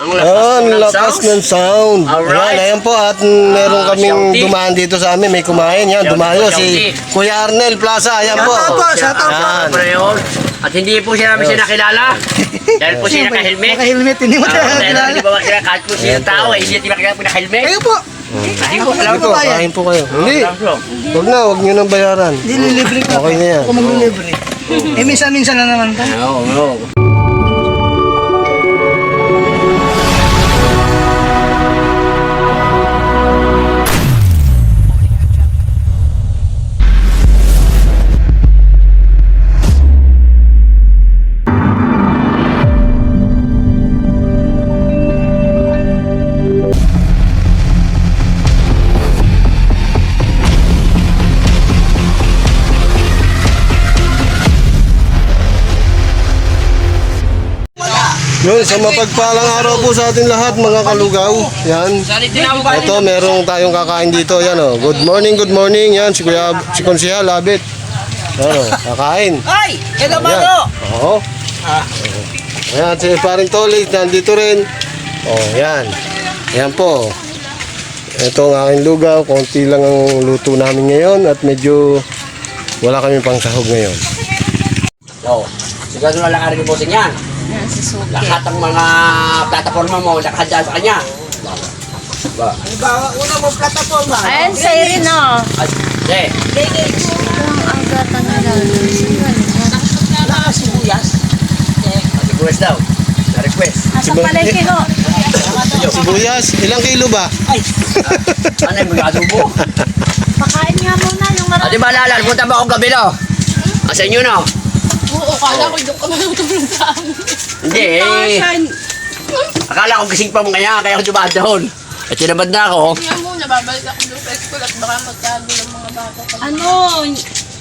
Ang lakas ng sound. Alright. Ayan po at meron kaming dumaan dito sa amin. May kumain. Yan, dumayo si Kuya Arnel Plaza. Ayan po. Shout out po. At hindi po siya namin nakilala. Dahil po siya naka-helmet. Naka-helmet, hindi mo tayo Dahil hindi ba siya kahit po siya tao, hindi siya nakilala po naka-helmet. Kayo po. Hindi po, alam Ito, ko. kain po kayo. Hindi. Huwag na, huwag nyo nang bayaran. Dililibre ko. Okay na yan. Ako maglilibre. Eh, minsan-minsan na naman to. Oo. Yun, sa mapagpalang araw po sa ating lahat mga kalugaw. Yan. Ito, merong tayong kakain dito. Yan o. Good morning. Yan, si Konsehal Abit. Yan o, kakain. Ay! Ito Yan. Oo. Ayan, si Paring Tolit, nandito rin. Oh, yan. Yan po. Ito ang aking lugaw. Konti lang ang luto namin ngayon at medyo wala kami pang sahog ngayon. Oo. Siguro na lakarin yung bossing yan. Lahat ng mga plataforma mo, nakahanda sa kanya. Una mo plataforma. Ayan, sa'yo rin o. Hindi. Ang agatan na lang. Nakasibuyas. Request daw. Na-request. Nasa palengke ko. Sibuyas, ilang kilo ba? Ano yung mag-adobo? Pakain nga muna yung O, marami. di ba Lala? Punta ba akong gabi, no? Sa inyo, no? Oo, kala ko doon ka matutulog sa amin. Hindi, akala ko gising pa mo kaya ako dumadahon. At tinabad na ako. Kaya muna, babalik ako doon sa school at baka magkago ng mga bata. Ano?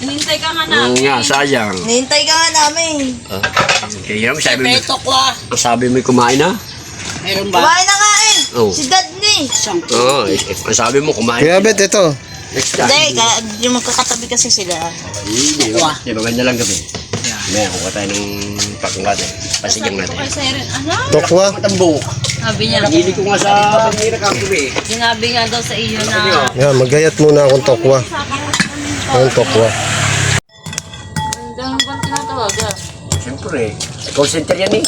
Hinintay ka nga namin. Nga, sayang. Hinintay ka nga namin. Kaya sabi mo, Peto ko ah. sabi mo kumain na? Meron ba? Kumain na nga eh. Oo. Si Dad ni. Oo, sabi mo kumain. Kuya Bet, ito. Next time. Hindi, yung magkakatabi kasi sila. Hindi ba? Di ba ganyan lang gabi? May kuha tayo ng pakong natin. Pasigang natin. Kaya sa'yo rin, ano? Tokwa. Matambo. Sabi niya. Hindi ko nga sa pamira kagabi. Sinabi nga daw sa iyo na Yan, magayat muna akong tokwa. Ang tokwa. Ang bang tinatawagan? Siyempre. Call center yan eh.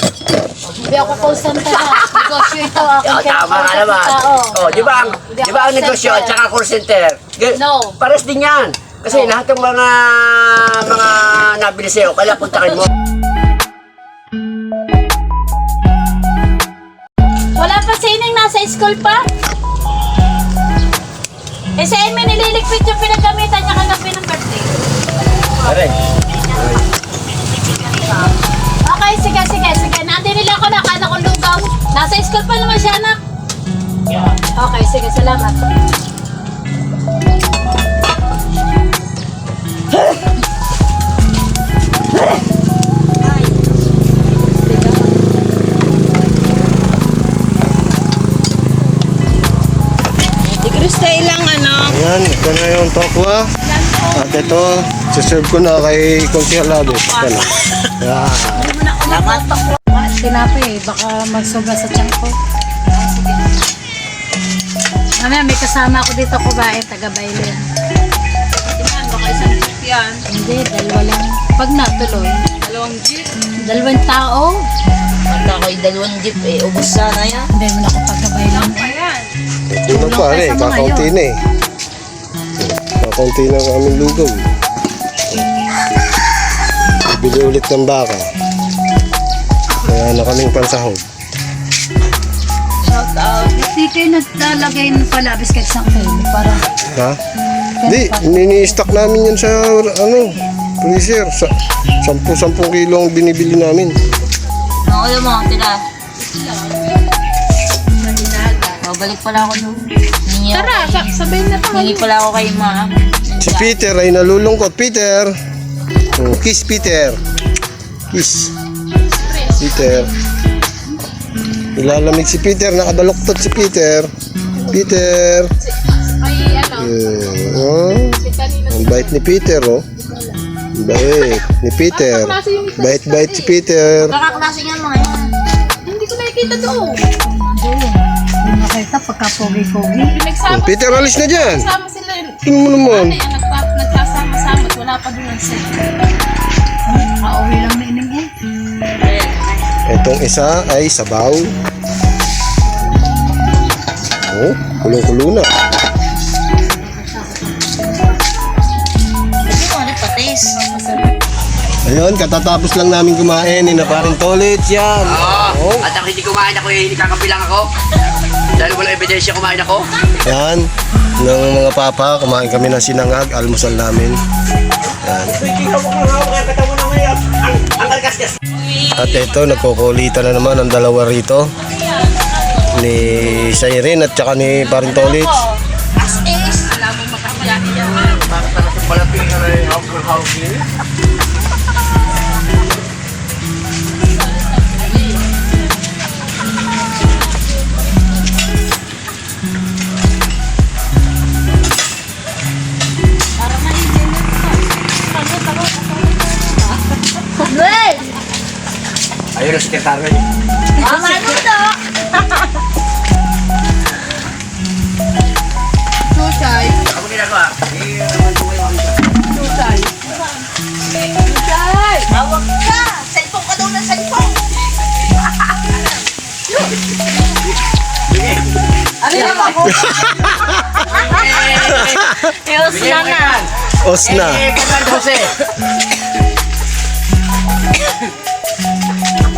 Hindi ako call center ha. Negosyo ito. Tama nga naman. Oh, di ba ang negosyo at saka call center? No. Pares din yan. Kasi lahat ng mga nabili sa'yo, kaya puntakin mo. Wala pa si Ining, nasa school pa. Eh sa Amy nililigpit yung pinagamitan niya kagabi ng birthday. Pare. Okay, sige. Nandun nila ako, nakana kong lugaw. Nasa school pa naman siya, anak. Okay, sige, salamat. Stay lang, ano? Ayan, ito na yung tokwa. At ito, siserve ko na kay Konsehal Abit. Yan. Yan. Salamat. Tinapay, baka magsobra sa tiyan ko. Mamaya may kasama ako dito ko ba, taga-baile. Yan, baka isang jeep yan. Hindi, dalawa lang. Pag natuloy, 2 jeep. 2 tao. Wala ko'y 2 jeep eh, ubos sana yan. Hindi mo na ako taga-baile. Ayan. Ito na pare, kakaunti na eh. Kakaunti na ang aming lugaw. Bibili ulit ng baka. Kaya na kaming pansahog. Shout out. Hindi kayo naglalagay ng palabis kahit isang kilo para Ha? Hindi, nini-stock namin yan sa freezer. Sa 10 kilo ang binibili namin. Ano yung mga tila? Babalik pala ako doon. Tara, sabihin na tayo. Hingi pala ako kay Ma. Si Peter ay nalulungkot. Peter! Oh, kiss Peter. Kiss. Peter. Nilalamig si Peter. Nakabaloktot si Peter. Peter. Ay, ano? Oh, ang bait ni Peter, oh. Ang bait ni Peter. Bait-bait si Peter. Kakaklase nga mga yan. Hindi ko nakikita doon. Yung nakita pagka-pogi-pogi. Pinagsama, Peter, alis na dyan. nagsama sila yun. Tingnan mo naman. Ano yan, nagsasama-sama at wala pa doon ang set. Kauwi lang na ining eh. Itong isa ay sabaw. Oh, kulong-kulo na. Hindi mo ano patis. Ayun, katatapos lang namin kumain ni na paring Tolits yan. Oo. At ako hindi kumain ako, hindi kakabilang ako. Dahil walang ebidensya kumain ako. Yan, ng mga papa, kumain kami ng sinangag, almusal namin. Yan. At ito, nagkukulitan na naman ang dalawa rito. Ni Siren at saka ni paring Tolits. Alam mo makakayaki yan. Ayun ang sekretaryo niya. Mama ano to? Susay. Ako ginagawa. Susay. Susay. Tawag ka! Cellphone ka daw ng cellphone! Ano yung ako? Ayos na na! Osna. Fernando Jose.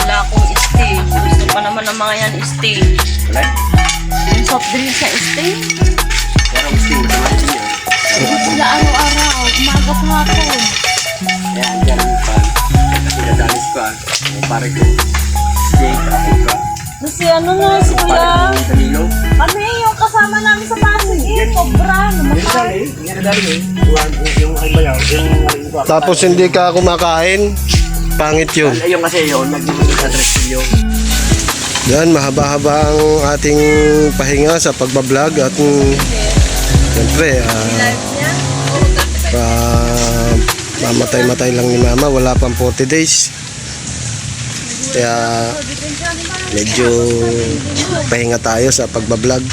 Wala akong stay. Gusto pa naman ng mga yan stay. Wala. Yung soft drink sa stay. Pero gusto mo naman siya. Sila araw-araw. Umaga sa hapon. Yan, yan pa. Kasi nadalis ko pare ko. Jake, ako ka. Kasi ano na si Kuya? Danilo. Kami yung kasama namin sa Pasig. Sobra. Namatay. Tapos hindi ka kumakain, pangit yun. Yung kasi yun, nag-address yun. Yan, mahaba-haba ang ating pahinga sa pagbablog at siyempre, mamatay-matay lang ni Mama, wala pang 40 days. Kaya medyo pahinga tayo sa pagbablog.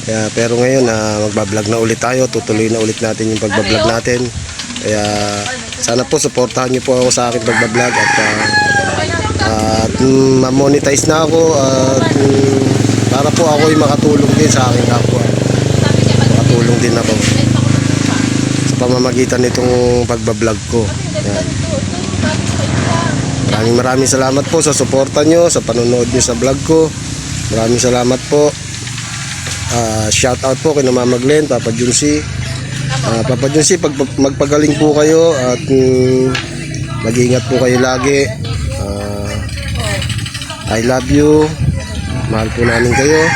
Kaya, pero ngayon magbablog na ulit tayo, tutuloy na ulit natin yung pagbablog natin. Kaya sana po supportahan niyo po ako sa aking pagbablog at ma-monetize na ako at para po ako ay makatulong din sa aking kapwa. Makatulong din ako sa pamamagitan nitong pagbablog ko. Yan. Maraming salamat po sa suporta nyo, sa panonood nyo sa vlog ko. Maraming salamat po. Shout out po kay Mama Glenn, Papa Junsi. Papa Junsi, magpagaling po kayo at mag-iingat po kayo lagi. I love you. Mahal po namin kayo.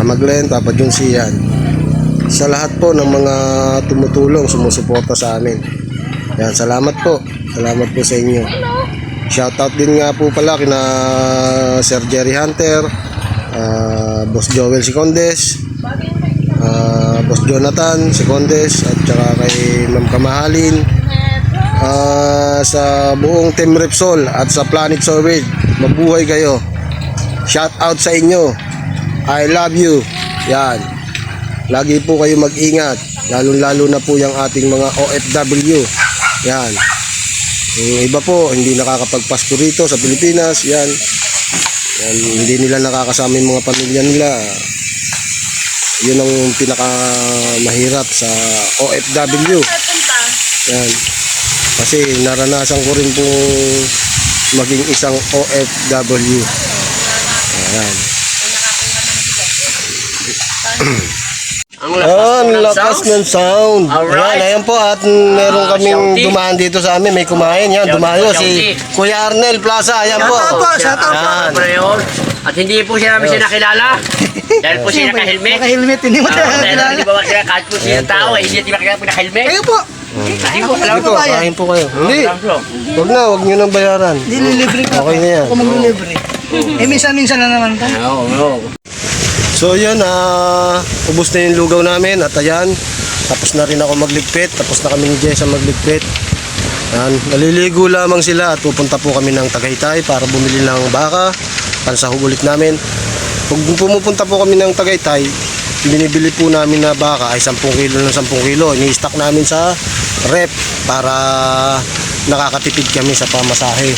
Mama Glenn, Papa Junsi yan. Sa lahat po ng mga tumutulong, sumusuporta sa amin. Yan, salamat po. Salamat po sa inyo. Shoutout din nga po pala kina Sir Jerry Hunter, Boss Joel Sicondes, Boss Jonathan Sicondes, at saka kay Ma'am Kamahalin, sa buong Team Repsol at sa Planet Solid. Mabuhay kayo. Shoutout sa inyo. I love you. Yan. Lagi po kayo mag-ingat, lalo na po yung ating mga OFW. Yan. Yung iba po, hindi nakakapagpasko rito sa Pilipinas. Yan. Yan. Hindi nila nakakasama yung mga pamilya nila. Yun ang pinakamahirap sa OFW. Yan. Kasi naranasan ko rin po maging isang OFW. Yan. Ang lakas ng sound. Alright. Ayan po at meron kaming dumaan dito sa amin. May kumain yan. Dumayo si Kuya Arnel Plaza. Ayan po. Shout out po. Yan. Yun. At hindi po siya namin siya nakilala. Dahil po siya naka-helmet. Naka-helmet, hindi mo tayo Dahil kilala. hindi ba siya kahit po siya ng tao, hindi natin makilala po naka-helmet. Kayo po. Hindi po, alam Ito, po. kain po kayo. Hindi. Wag na, wag nyo nang bayaran. Nililibre ko. Okay na yan. Kung maglilibre. Minsan na naman to. Oo. So yun, ubos na yung lugaw namin at ayan, tapos na rin ako magligpit, tapos na kami ni Jessa magligpit. Ayan, naliligo lamang sila at pupunta po kami ng Tagaytay para bumili ng baka, pansahog ulit namin. Pag pumupunta po kami ng Tagaytay, binibili po namin na baka ay 10 kilo ng 10 kilo. Ini-stock namin sa rep para nakakatipid kami sa pamasahe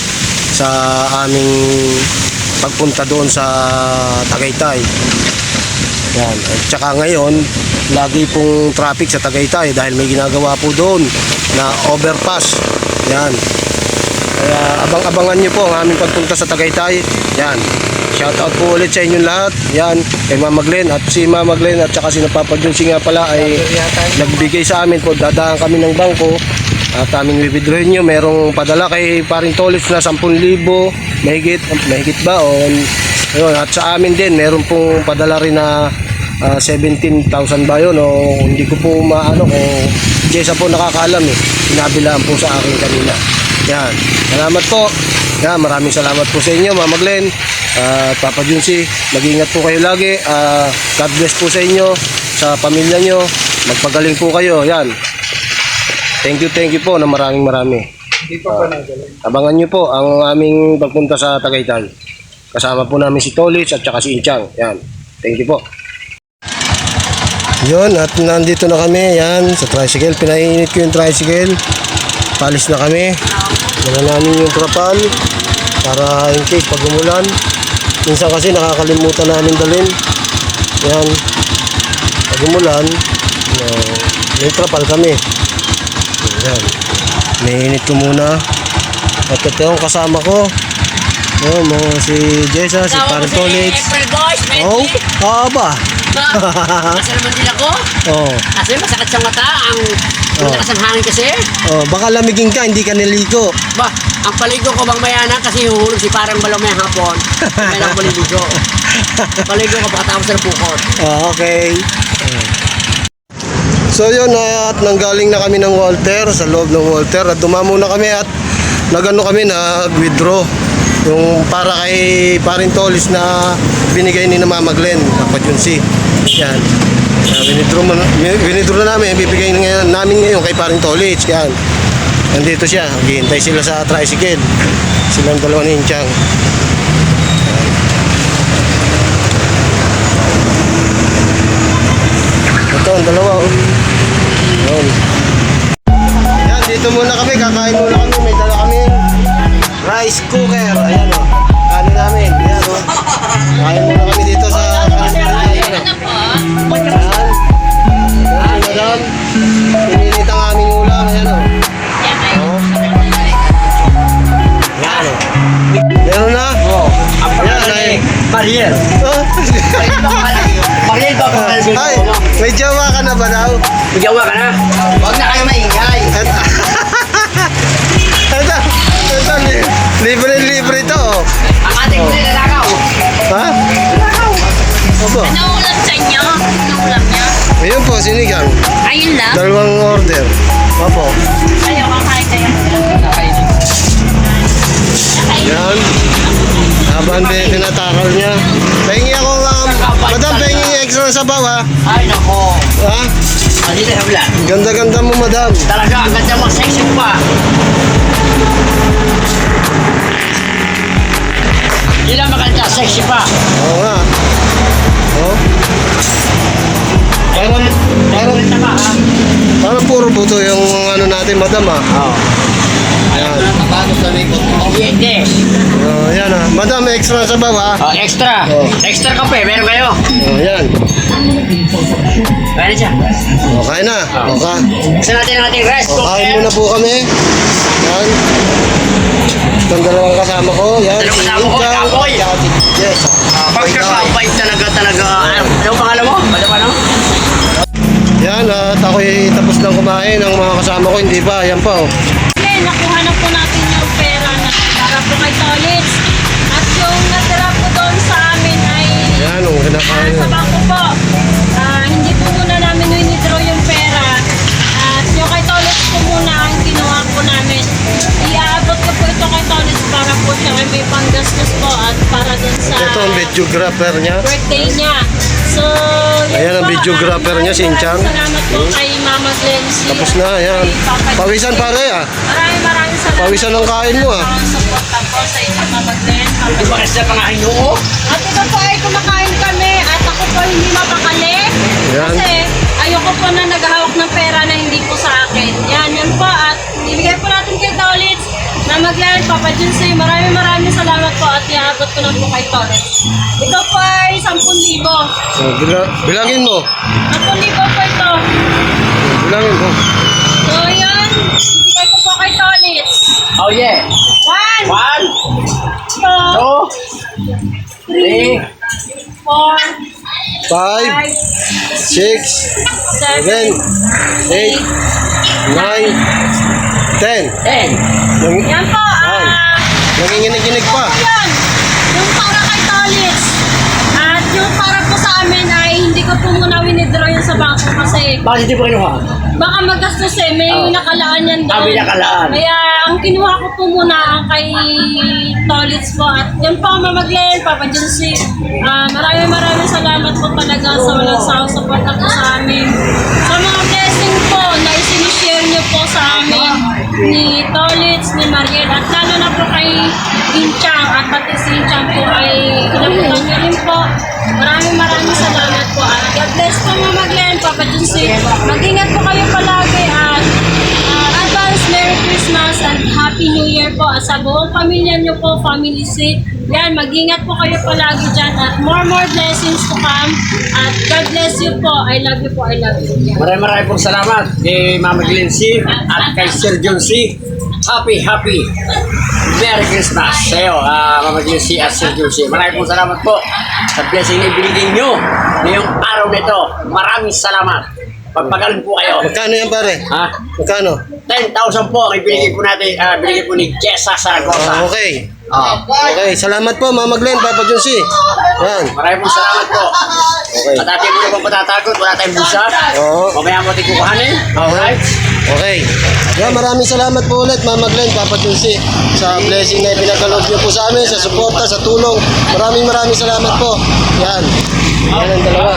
sa aming pagpunta doon sa Tagaytay. Yan. At saka ngayon, lagi pong traffic sa Tagaytay dahil may ginagawa po doon na overpass. Yan. Kaya abang-abangan nyo po ang aming pagpunta sa Tagaytay. Yan. Shoutout po ulit sa inyong lahat. Yan. Kay Mama Glenn at si Mama Glenn at saka si Papa Junsi nga pala ay nagbigay sa amin po. Dadaan kami ng bangko at aming withdrawin nyo. Merong padala kay Paring Tolits na 10,000 mahigit ba o yun. At sa amin din meron pong padala rin na 17,000 ba yun o hindi ko po maano kung Jessa po nakakaalam sinabilaan po sa akin kanina. Yan, salamat po. Yan, maraming salamat po sa inyo Mama Glenn at Papa Junsi. Mag-ingat po kayo lagi. God bless po sa inyo, sa pamilya nyo. Magpagaling po kayo. Yan, thank you po na maraming. Abangan nyo po ang aming pagpunta sa Tagaytay. Kasama po namin si Tolits at saka si Inchang. Yan, thank you po. Yun, at nandito na kami. Yan, sa tricycle. Pinainit ko yung tricycle. Palis na kami. Dala namin yung trapal para in case pag umulan. Minsan kasi nakakalimutan namin dalhin. Yan, pag umulan, may trapal kami. Yan, mainit ko muna. At ito yung kasama ko. Oh, mga si Jessa, si Paring Tolits. Oh, ba? Kasi naman din ako. Oh. Kasi masakit sa mata. Ang lakas ng hangin kasi. Oh, baka lamigin ka, hindi ka niligo. Ba, ang paligo ko bang mayana kasi huhulog si parang balong may hapon. Kaya lang paligo. Paligo ko pagkatapos ng pukot. Oh, okay. So yun, at nanggaling na kami ng Walter, sa loob ng Walter. At dumamo na kami at nag-withdraw. Yung para kay Paring Tolits na binigay ni Mama Glenn, Papa Junsi. Yan. Binidro na namin, bibigay namin ngayon kay Paring Tolits. Yan. Nandito siya, hihintay sila sa tricycle. Silang dalawa ni Inchang. Ito, ang dalawa. Yan. Yan, dito muna kami, kakain muna kami. May dala kami rice cooker. Ayan o. Ano namin. Ayan o. Kain muna kami dito sa ayan o. Ayan. Ayan, madam. Pinilit ang aming ulam. Ayan o. O. Ayan o. Meron na? Oo. Ang Ayan pangalan ay. ay Mariel. Mariel ba kung ano Ay, may jawa ka na ba daw? Magyawa ka na. Huwag na kayo maingay. Libre to. Ang ating nilalakaw. Ha? Opo. Ano ulam sa inyo? Ano ulam niya? Ayun po, sinigang. Ayun lang. 2 order. Opo. Ayaw kakain kayo. Yan. Habang tinataral niya. Pahingi ako madam, pahingi extra sa sabaw ha. Ay, nako. Ha? Hindi na habla. Ganda-ganda mo madam. Talaga, ang ganda mo, sexy pa. Hindi lang maganda, sexy pa. Oo nga. Oh. Parang Ganda ka, ha? parang puro buto yung ano natin madam ha. Oo. Yan. Hindi. Oh, yan ha. Madam, extra sa sabaw ha. Oh, extra. Oh. Extra kape, meron kayo. Oh, yan. Kaya na siya. Okay na. Okay. Buksan natin ang ating rice O, kain cooker. muna po kami. Yan. Itong dalawang kasama ko. Yan. Dalawang kasama ko, Inchang, kapoy. at si Jess. Pagkakabait talaga. Ano pangalan mo? Ano? Yan. At ako'y tapos lang kumain. Ang mga kasama ko hindi pa. Yan pa. Oh. Okay, nakuha na po natin yung pera na para po kay Tolits. At yung natira po doon sa amin ay Yan. Ang kinakain. sa bangko po. Hindi po muna namin winidraw yung pera. At yung kay Tolits po muna ang ginawa po namin. Iaabot ko po ito kay Tolits para po siya may panggastos po at para dun sa Ito ang videographer niya. birthday niya. So, yun Ayan ang po, videographer niya, si Inchang. Salamat po kay Mama Glenn. Tapos na. Yan. Pawisan pare ah. Maraming salamat. Pawisan ang kain mo ah. Ang support po sa inyo, Mama Glenn. Di ba kasi pangahin mo? At ito po ay kumakain Mama Glenn, Papa Junsi, maraming salamat po at iabot ko na po kay Torres. Ito po ay 10,000. So, bilangin mo. 10,000 po ito. Bilangin mo. So yun, ibigay ko po kay Tolis. Oh yeah. 1, 1, 2, 2, 3, 4, 5, 5, 6, 7, 7, 8, 9, 10. 10. Yan po, Nanginginig-ginig pa. yun. Yung para kay Tolis. At yung para po sa amin ay hindi ko po muna winidraw yun sa bangko kasi Bakit hindi po kinuha? baka magastos eh. May nakalaan yan doon. May nakalaan. Kaya ang kinuha ko po muna ang kay Tolis po. At yan po, Mama Glenn, Papa Junsi. Maraming salamat po talaga sa walang sawang support po sa amin. Sa mga blessing po na isinishare niyo po sa amin ni Tolis, ni Mariel, at lalo na po kay Inchang at pati si Inchang po ay inabutan niyo rin po. Maraming salamat po. At God bless po, Mama Glenn, Papa Junsi. Mag-ingat po kayo palagi at advance Merry Christmas and Happy New Year po. At sa buong pamilya niyo po, family C. Yan, mag-ingat po kayo palagi dyan at more blessings to come. At God bless you po. I love you po. I love you. Yan. Maraming pong salamat kay Mama Glenn C. at kay Sir John C. Happy Merry Christmas sa iyo, Mama Glenn C. at Sir John C. Maraming pong salamat po sa blessing na ibinigay nyo ngayong araw nito. Maraming salamat. Pagpagaling po kayo. Magkano yan pare? Ha? Magkano? 10,000 po ang ibinigay po natin, binigay po ni Jessa Saragosa. Okay. Okay, salamat po Mama Glenn, Papa Junsi. Yan. Maraming pong salamat po. Okay. At ating muna pong patatagot, wala tayong busa. Oo. Mamaya mo ating kukuhanin. Alright? Okay. Yan, maraming salamat po ulit Mama Glenn, Papa Junsi sa blessing na ipinagkaloob niyo po sa amin, sa suporta, sa tulong. Maraming salamat po. Yan. Yan ang dalawa.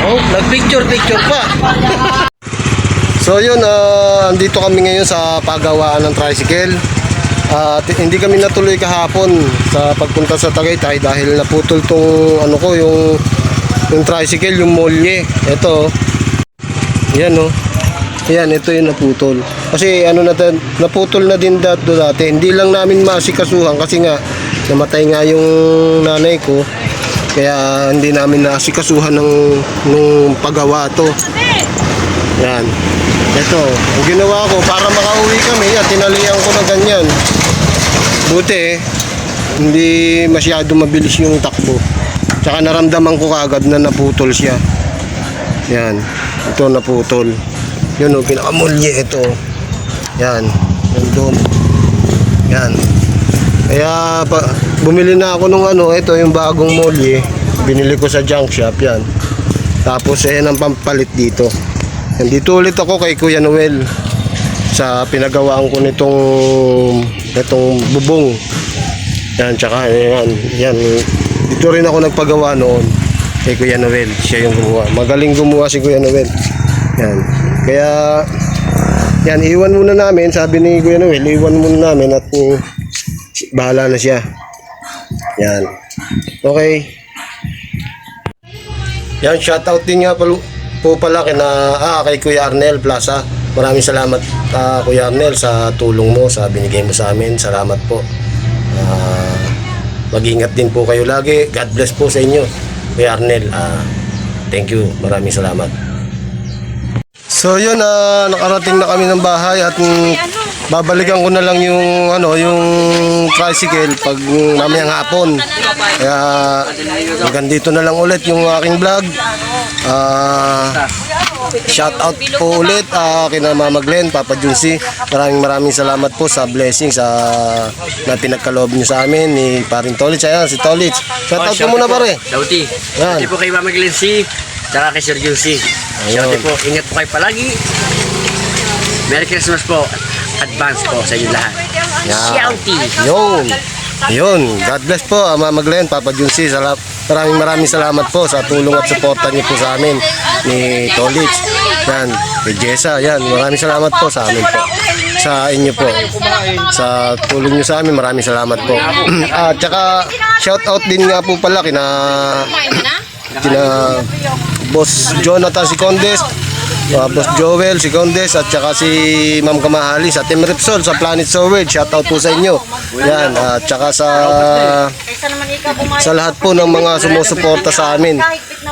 Oh, nag-picture pa. So yun, andito kami ngayon sa paggawaan ng tricycle. At hindi kami natuloy kahapon sa pagpunta sa Tagaytay dahil naputol tong yung tricycle, yung molye. Ito. Yan oh. Yan, ito yung naputol. Kasi naputol na din dati. Hindi lang namin masikasuhan kasi nga namatay nga yung nanay ko. Kaya hindi namin nasikasuhan nung paggawa to. Yan. Ito, ang ginawa ko para makauwi kami, tinalian ko na ganyan. Buti, hindi masyado mabilis yung takbo. Tsaka naramdaman ko kaagad na naputol siya. Yan, ito naputol. Yun o, pinakamulye ito. Yan, nandun. Yan. Kaya bumili na ako nung ito yung bagong molye. Binili ko sa junk shop yan. Tapos yan ang pampalit dito. Nandito ulit ako kay Kuya Noel sa pinagawaan ko nitong bubong. Yan, tsaka yan. Dito rin ako nagpagawa noon kay Kuya Noel. Siya yung gumawa. Magaling gumawa si Kuya Noel. Yan. Kaya yan, iwan muna namin. Sabi ni Kuya Noel, iwan muna namin at bahala na siya. Yan. Okay. Yan, shoutout din nga po pala kay Kuya Arnel Plaza. Maraming salamat Kuya Arnel sa tulong mo, sa binigay mo sa amin. Salamat po. Mag-ingat din po kayo lagi. God bless po sa inyo Kuya Arnel. Thank you. Maraming salamat. So yun, nakarating na kami ng bahay at babalikan ko na lang yung tricycle pag mamayang hapon. Kaya hanggang dito na lang ulit yung aking vlog. Shout out po ulit kina Mama Glenn, Papa Junsi. Maraming salamat po sa blessing na pinagkaloob niyo sa amin ni Paring Tolits. Ayan, si Tolits. Shout out ko muna pare. Shouty. Yan. Shouty po kay Mama Glenn C. Tsaka kay Sir Junsi. Shouty po. Ingat po kayo palagi. Merry Christmas po. Advance po sa inyo lahat. Shouty. Yun. God bless po Mama Glenn, Papa Junsi. Maraming salamat po sa tulong at suporta niyo po sa amin ni Tolits. Yan, kay Jessa. Yan, maraming salamat po sa amin po. Sa inyo po. Sa tulong niyo sa amin, maraming salamat po. At saka shout out din nga po pala kina Boss Jonathan Sicondes, Boss Joel, si Condes, at saka si Ma'am Kamahali sa Team Repsol sa Planet Storage. Shoutout po sa inyo. Yan, at saka sa lahat po ng mga sumusuporta sa amin.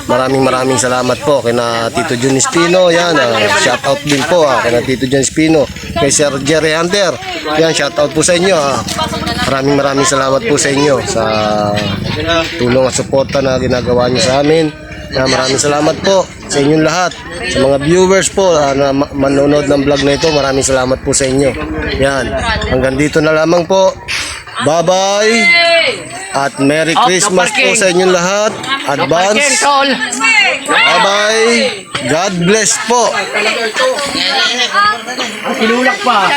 Maraming salamat po kina Tito Jun Espino. Yan, shoutout din po kina Tito Jun Espino. Kay Sir Jerry Hunter. Yan, shoutout po sa inyo. Maraming salamat po sa inyo sa tulong at suporta na ginagawa niyo sa amin. Maraming salamat po sa inyong lahat. Sa mga viewers po na manonood ng vlog na ito, maraming salamat po sa inyo. Yan, hanggang dito na lamang po. Bye-bye! At Merry Christmas po sa inyong lahat. Advance. Bye-bye! God bless po! Kinulak pa.